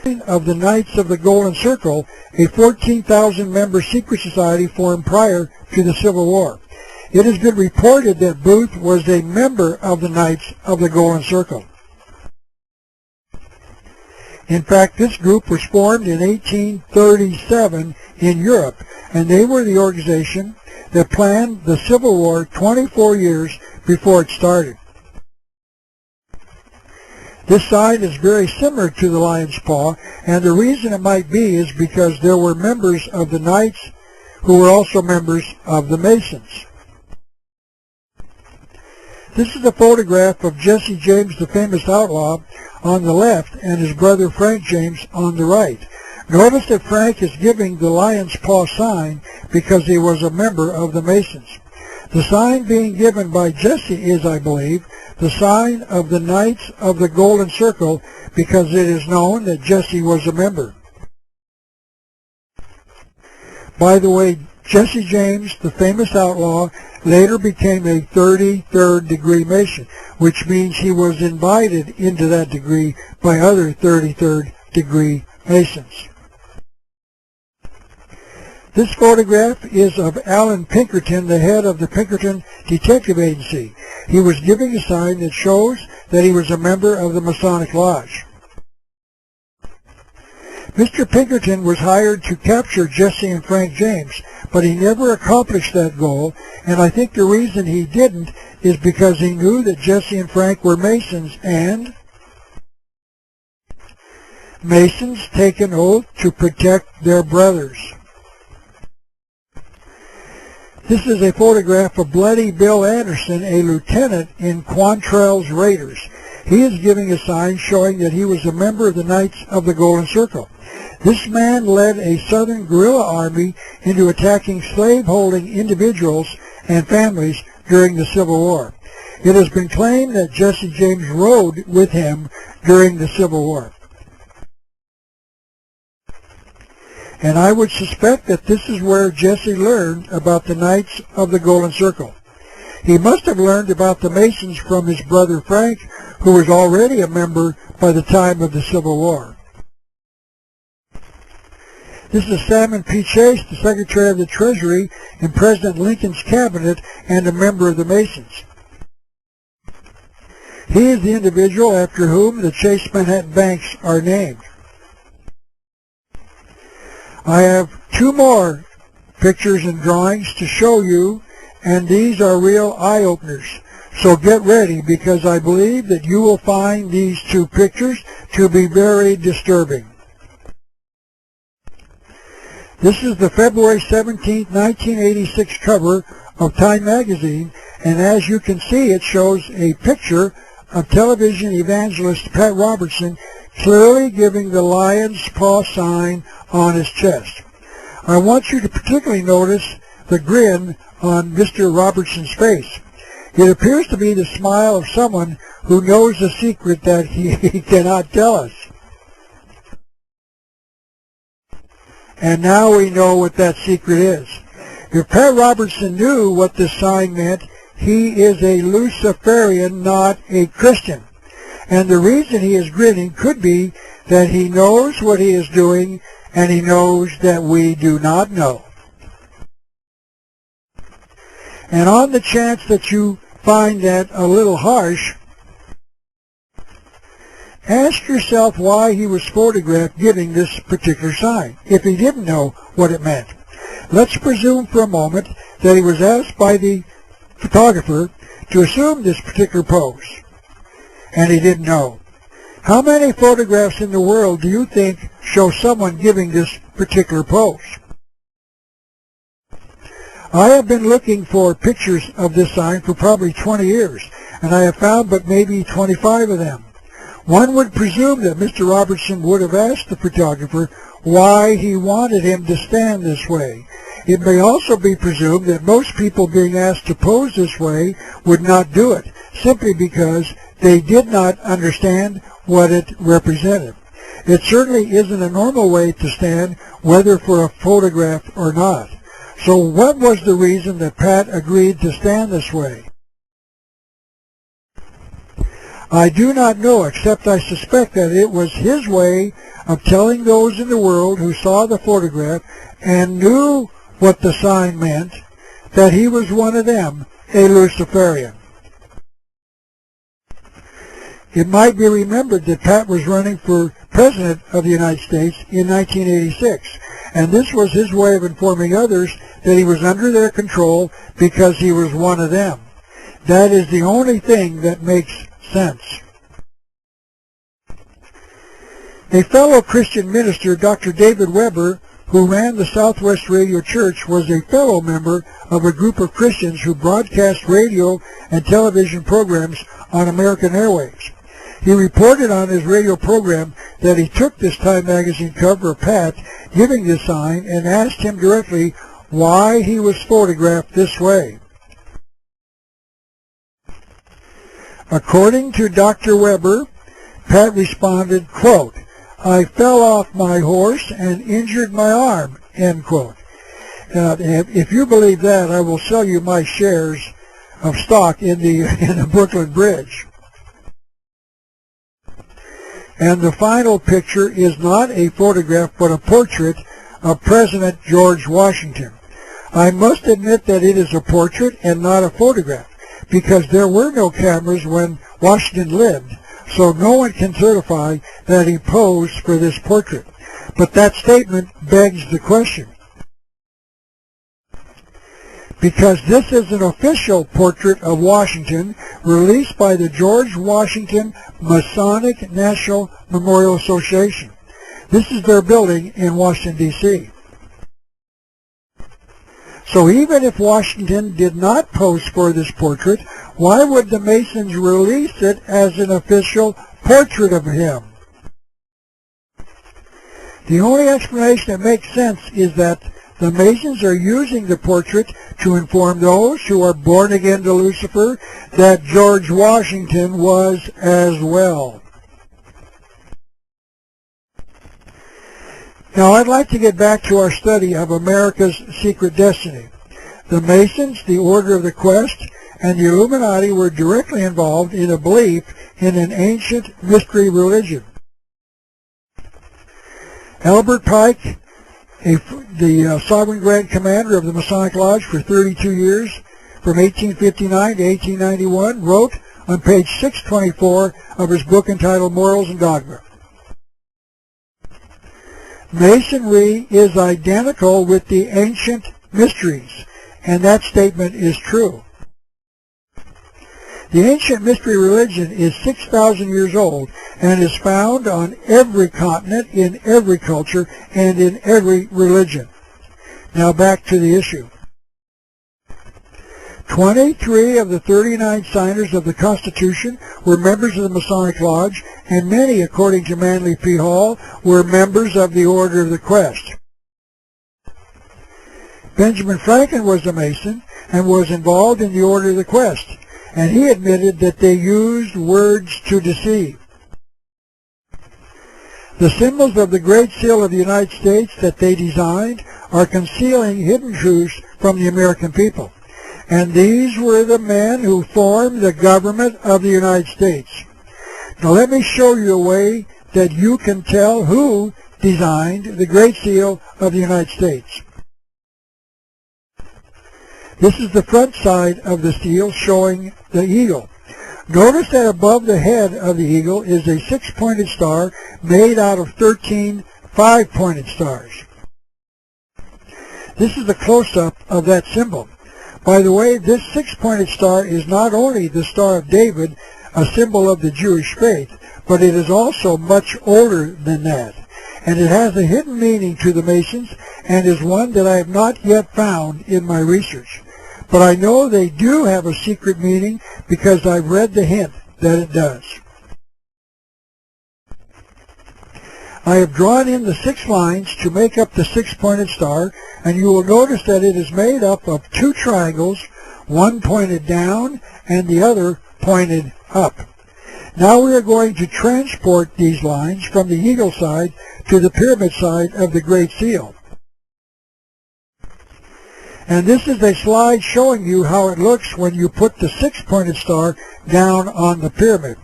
of the Knights of the Golden Circle, a 14,000-member secret society formed prior to the Civil War. It has been reported that Booth was a member of the Knights of the Golden Circle. In fact, this group was formed in 1837 in Europe, and they were the organization that planned the Civil War 24 years before it started. This sign is very similar to the lion's paw, and the reason it might be is because there were members of the Knights who were also members of the Masons. This is a photograph of Jesse James, the famous outlaw, on the left, and his brother Frank James on the right. Notice that Frank is giving the lion's paw sign because he was a member of the Masons. The sign being given by Jesse is, I believe, the sign of the Knights of the Golden Circle because it is known that Jesse was a member. By the way, Jesse James, the famous outlaw, later became a 33rd degree Mason, which means he was invited into that degree by other 33rd degree Masons. This photograph is of Alan Pinkerton, the head of the Pinkerton Detective Agency. He was giving a sign that shows that he was a member of the Masonic Lodge. Mr. Pinkerton was hired to capture Jesse and Frank James, but he never accomplished that goal, and I think the reason he didn't is because he knew that Jesse and Frank were Masons, and Masons take an oath to protect their brothers. This is a photograph of Bloody Bill Anderson, a lieutenant in Quantrell's Raiders. He is giving a sign showing that he was a member of the Knights of the Golden Circle. This man led a Southern guerrilla army into attacking slave-holding individuals and families during the Civil War. It has been claimed that Jesse James rode with him during the Civil War. And I would suspect that this is where Jesse learned about the Knights of the Golden Circle. He must have learned about the Masons from his brother Frank, who was already a member by the time of the Civil War. This is Salmon P. Chase, the Secretary of the Treasury in President Lincoln's cabinet and a member of the Masons. He is the individual after whom the Chase Manhattan Banks are named. I have two more pictures and drawings to show you, and these are real eye-openers. So get ready, because I believe that you will find these two pictures to be very disturbing. This is the February 17, 1986 cover of Time magazine, and as you can see, it shows a picture of television evangelist Pat Robertson clearly giving the lion's paw sign on his chest. I want you to particularly notice the grin on Mr. Robertson's face. It appears to be the smile of someone who knows a secret that he cannot tell us. And now we know what that secret is. If Pat Robertson knew what this sign meant, he is a Luciferian, not a Christian. And the reason he is grinning could be that he knows what he is doing, and he knows that we do not know. And on the chance that you find that a little harsh, ask yourself why he was photographed giving this particular sign, if he didn't know what it meant. Let's presume for a moment that he was asked by the photographer to assume this particular pose, and he didn't know. How many photographs in the world do you think show someone giving this particular pose? I have been looking for pictures of this sign for probably 20 years, and I have found but maybe 25 of them. One would presume that Mr. Robertson would have asked the photographer why he wanted him to stand this way. It may also be presumed that most people being asked to pose this way would not do it, simply because they did not understand what it represented. It certainly isn't a normal way to stand, whether for a photograph or not. So what was the reason that Pat agreed to stand this way? I do not know, except I suspect that it was his way of telling those in the world who saw the photograph and knew what the sign meant that he was one of them, a Luciferian. It might be remembered that Pat was running for President of the United States in 1986, and this was his way of informing others that he was under their control because he was one of them. That is the only thing that makes sense. A fellow Christian minister, Dr. David Weber, who ran the Southwest Radio Church, was a fellow member of a group of Christians who broadcast radio and television programs on American airwaves. He reported on his radio program that he took this Time magazine cover of Pat giving this sign and asked him directly why he was photographed this way. According to Dr. Weber, Pat responded, quote, "I fell off my horse and injured my arm," end quote. If you believe that, I will sell you my shares of stock in the Brooklyn Bridge. And the final picture is not a photograph but a portrait of President George Washington. I must admit that it is a portrait and not a photograph, because there were no cameras when Washington lived, so no one can certify that he posed for this portrait. But that statement begs the question, because this is an official portrait of Washington released by the George Washington Masonic National Memorial Association. This is their building in Washington, D.C. So even if Washington did not pose for this portrait, why would the Masons release it as an official portrait of him? The only explanation that makes sense is that the Masons are using the portrait to inform those who are born again to Lucifer that George Washington was as well. Now I'd like to get back to our study of America's secret destiny. The Masons, the Order of the Quest, and the Illuminati were directly involved in a belief in an ancient mystery religion. Albert Pike, the Sovereign Grand Commander of the Masonic Lodge for 32 years, from 1859 to 1891, wrote on page 624 of his book entitled Morals and Dogma, "Masonry is identical with the ancient mysteries," and that statement is true. The ancient mystery religion is 6,000 years old and is found on every continent, in every culture, and in every religion. Now back to the issue. 23 of the 39 signers of the Constitution were members of the Masonic Lodge, and many, according to Manly P. Hall, were members of the Order of the Quest. Benjamin Franklin was a Mason and was involved in the Order of the Quest, and he admitted that they used words to deceive. The symbols of the Great Seal of the United States that they designed are concealing hidden truths from the American people. And these were the men who formed the government of the United States. Now let me show you a way that you can tell who designed the Great Seal of the United States. This is the front side of the seal showing the eagle. Notice that above the head of the eagle is a 6-pointed star made out of 13 5-pointed stars. This is a close-up of that symbol. By the way, this 6-pointed star is not only the Star of David, a symbol of the Jewish faith, but it is also much older than that. And it has a hidden meaning to the Masons and is one that I have not yet found in my research. But I know they do have a secret meaning because I've read the hint that it does. I have drawn in the 6 lines to make up the 6-pointed star, and you will notice that it is made up of 2 triangles, one pointed down and the other pointed up. Now we are going to transport these lines from the eagle side to the pyramid side of the Great Seal. And this is a slide showing you how it looks when you put the 6-pointed star down on the pyramid.